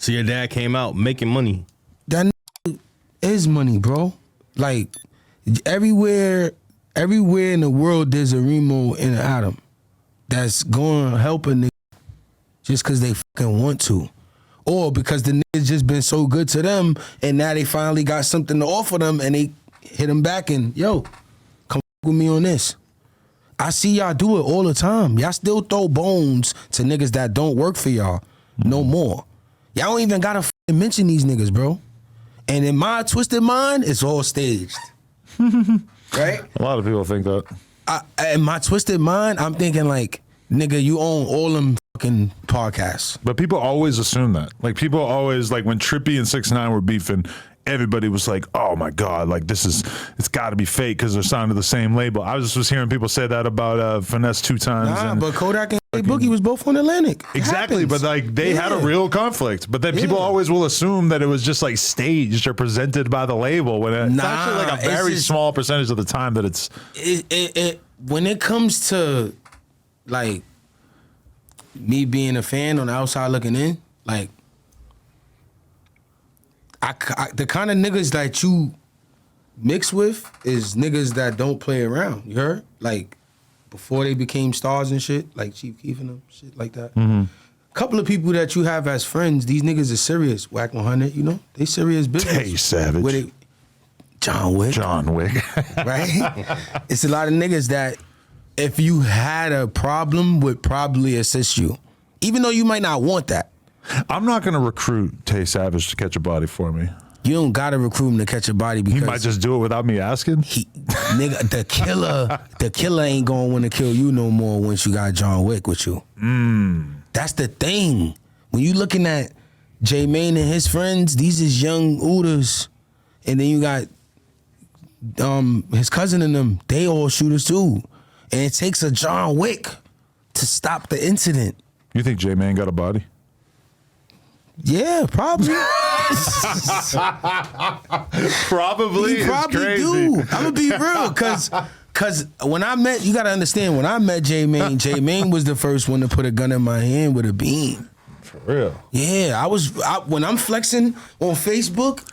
So your dad came out making money. That is money, bro. Like everywhere in the world, there's a Remo and an Adam that's going to help a nigga just because they fucking want to. Or because the niggas just been so good to them and now they finally got something to offer them and they hit them back and, yo, come with me on this. I see y'all do it all the time. Y'all still throw bones to niggas that don't work for y'all no more. Y'all don't even gotta mention these niggas, bro. And in my twisted mind, it's all staged. Right? A lot of people think that. In my twisted mind, I'm thinking like, nigga, you own all them fucking podcasts. But people always assume that. Like people always, like when Trippie and 6ix9ine were beefing, everybody was like, oh my God, like it's gotta be fake because they're signed to the same label. I was hearing people say that about Finesse 2 times. Nah, but Kodak and Boogie was both on Atlantic. Exactly, but like they had a real conflict. But then people always will assume that it was just like staged or presented by the label when it's actually like a very small percentage of the time that it's. When it comes to like me being a fan on the outside looking in, like I the kind of niggas that you mix with is niggas that don't play around. You heard? Like before they became stars and shit, like Chief Keef and them, shit like that. Couple of people that you have as friends, these niggas are serious. Whack 100, you know? They serious business. Tay Savage. John Wick. Right? It's a lot of niggas that if you had a problem would probably assist you. Even though you might not want that. I'm not gonna recruit Tay Savage to catch a body for me. You don't gotta recruit him to catch a body because he might just do it without me asking. Nigga, the killer ain't gonna want to kill you no more once you got John Wick with you. That's the thing. When you looking at J Mane and his friends, these is young Ooders, and then you got his cousin and them. They all shooters too, and it takes a John Wick to stop the incident. You think J Mane got a body? Yeah, probably. Probably. He probably do. I'm gonna be real, cause when I met, you gotta understand, when I met J Mane was the first one to put a gun in my hand with a beam. For real? Yeah, when I'm flexing on Facebook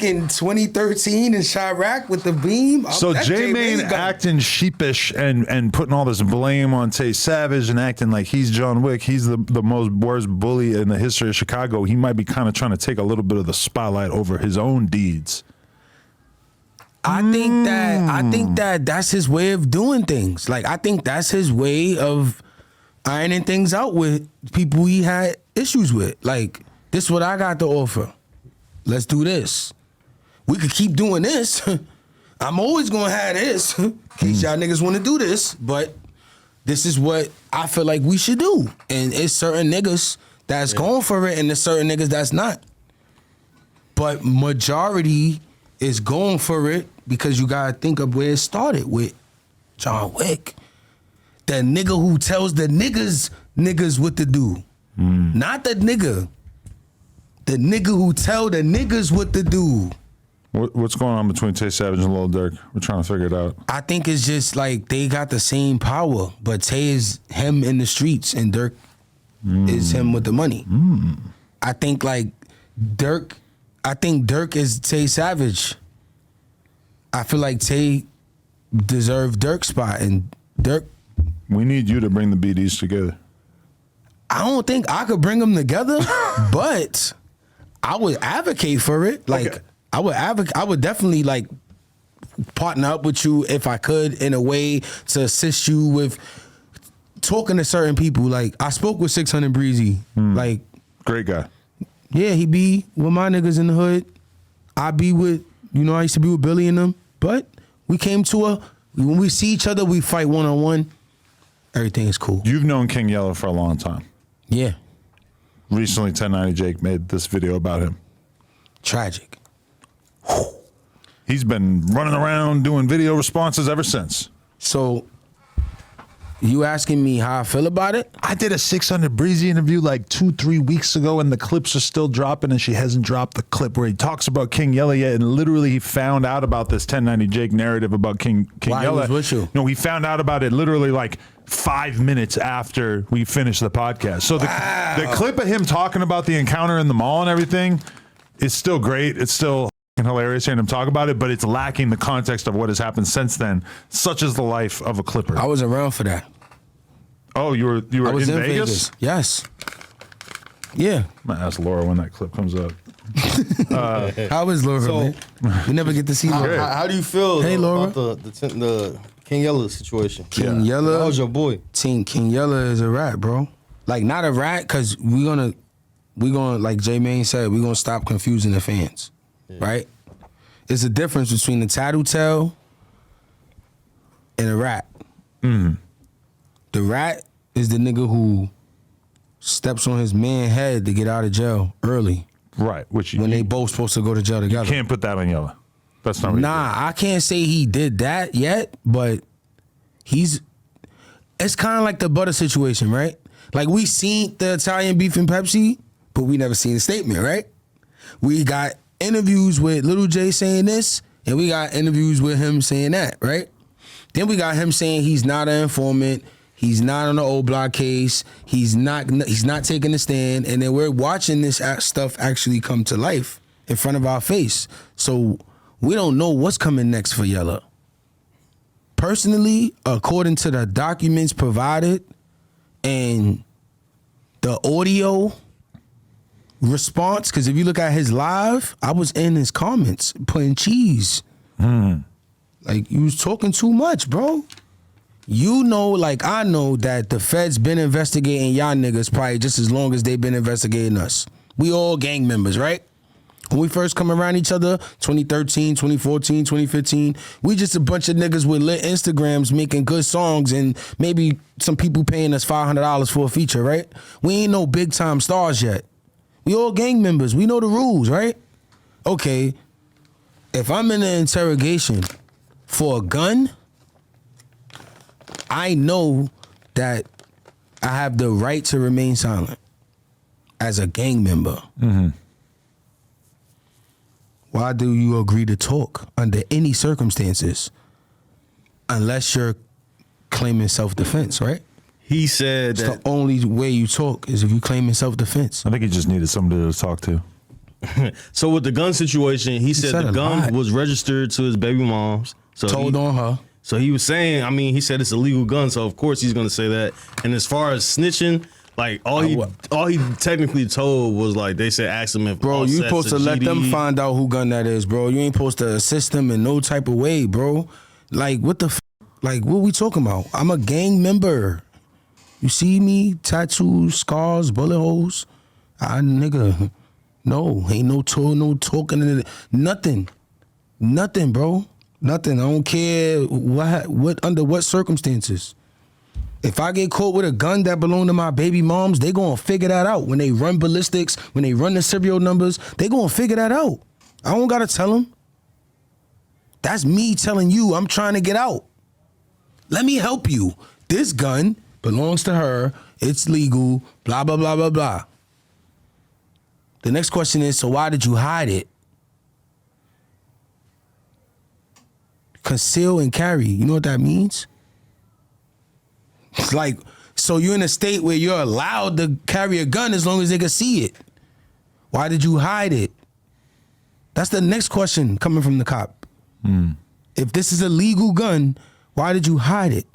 in 2013 in Chirac with the beam. So J Mane acting sheepish and putting all this blame on Tay Savage and acting like he's John Wick, he's the most worst bully in the history of Chicago. He might be kind of trying to take a little bit of the spotlight over his own deeds. I think that that's his way of doing things. Like I think that's his way of ironing things out with people he had issues with. Like, this is what I got to offer. Let's do this. We could keep doing this. I'm always gonna have this in case y'all niggas want to do this, but this is what I feel like we should do. And it's certain niggas that's going for it and there's certain niggas that's not. But majority is going for it because you gotta think of where it started with John Wick. The nigga who tells the niggas what to do. Not the nigga. The nigga who tell the niggas what to do. What's going on between Tay Savage and Lil Durk? We're trying to figure it out. I think it's just like they got the same power, but Tay is him in the streets and Durk is him with the money. I think like Durk is Tay Savage. I feel like Tay deserved Durk's spot and Durk. We need you to bring the BDs together. I don't think I could bring them together, but I would advocate for it. Like, okay. I would definitely like partner up with you if I could in a way to assist you with talking to certain people. Like I spoke with 600 Breezy. Like, great guy. Yeah, he be with my niggas in the hood. I be with, I used to be with Billy and them. But we came to when we see each other, we fight one-on-one. Everything is cool. You've known King Yella for a long time. Yeah. Recently, 1090 Jake made this video about him. Tragic. He's been running around doing video responses ever since. So, you asking me how I feel about it? I did a 600 Breezy interview like 2-3 weeks ago, and the clips are still dropping, and she hasn't dropped the clip where he talks about King Yella yet, and literally he found out about this 1090 Jake narrative about King Yella. He was with you? No, he found out about it literally like 5 minutes after we finished the podcast. So the clip of him talking about the encounter in the mall and everything is still great. It's still hilarious hearing him talk about it, but it's lacking the context of what has happened since then. Such is the life of a Clipper. I was around for that. Oh, you were I was in in Vegas? Yes. Yeah. I'm gonna ask Laura when that clip comes up. How is Laura, man? We never get to see Laura. How do you feel Hey, Laura. about the King Yella situation? King Yella. That was your boy. King Yella is a rat, bro. Like, not a rat, because we gonna, like J-Main said, we're gonna stop confusing the fans, right? It's a difference between a tattletale and a rat. Mm-hmm. The rat is the nigga who steps on his man head to get out of jail early. Right, which when they both supposed to go to jail together. You can't put that on Yella. That's not what I can't say he did that yet, but it's kind of like the Butter situation, right? Like, we seen the Italian beef and Pepsi, but we never seen a statement, right? We got interviews with Little J saying this, and we got interviews with him saying that, right? Then we got him saying he's not an informant, he's not on the old block case, he's not taking a stand, and then we're watching this stuff actually come to life in front of our face. So we don't know what's coming next for Yella. Personally, according to the documents provided and the audio response, because if you look at his live, I was in his comments putting cheese. Like, you was talking too much, bro. You know, like I know, that the feds been investigating y'all niggas probably just as long as they been investigating us. We all gang members, right? When we first come around each other, 2013, 2014, 2015, we just a bunch of niggas with lit Instagrams making good songs and maybe some people paying us $500 for a feature, right? We ain't no big time stars yet. We all gang members. We know the rules, right? Okay, if I'm in an interrogation for a gun, I know that I have the right to remain silent as a gang member. Mm-hmm. Why do you agree to talk under any circumstances unless you're claiming self-defense, right? He said that the only way you talk is if you claiming self-defense. I think he just needed somebody to talk to. So with the gun situation, he said the gun was registered to his baby mom's. So told on her. So he was saying, he said it's a legal gun, so of course he's gonna say that. And as far as snitching, like all he technically told was like they said ask him if bro, you supposed to let them find out who gun that is, bro. You ain't supposed to assist them in no type of way, bro. Like what the like what we talking about? I'm a gang member. You see me, tattoos, scars, bullet holes. Nigga, no, ain't no talking, nothing, bro. Nothing. I don't care what under what circumstances. If I get caught with a gun that belong to my baby moms, they gonna figure that out. When they run ballistics, when they run the serial numbers, they gonna figure that out. I don't gotta tell them. That's me telling you I'm trying to get out. Let me help you. This gun belongs to her. It's legal. Blah, blah, blah, blah, blah. The next question is, so why did you hide it? Conceal and carry. You know what that means? It's like, so you're in a state where you're allowed to carry a gun as long as they can see it. Why did you hide it? That's the next question coming from the cop. If this is a legal gun, why did you hide it?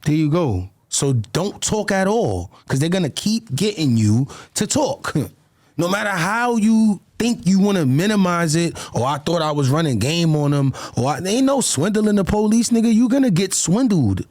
There you go. So don't talk at all, because they're going to keep getting you to talk. No matter how you think you want to minimize it, or I thought I was running game on them, or ain't no swindling the police, nigga. You going to get swindled.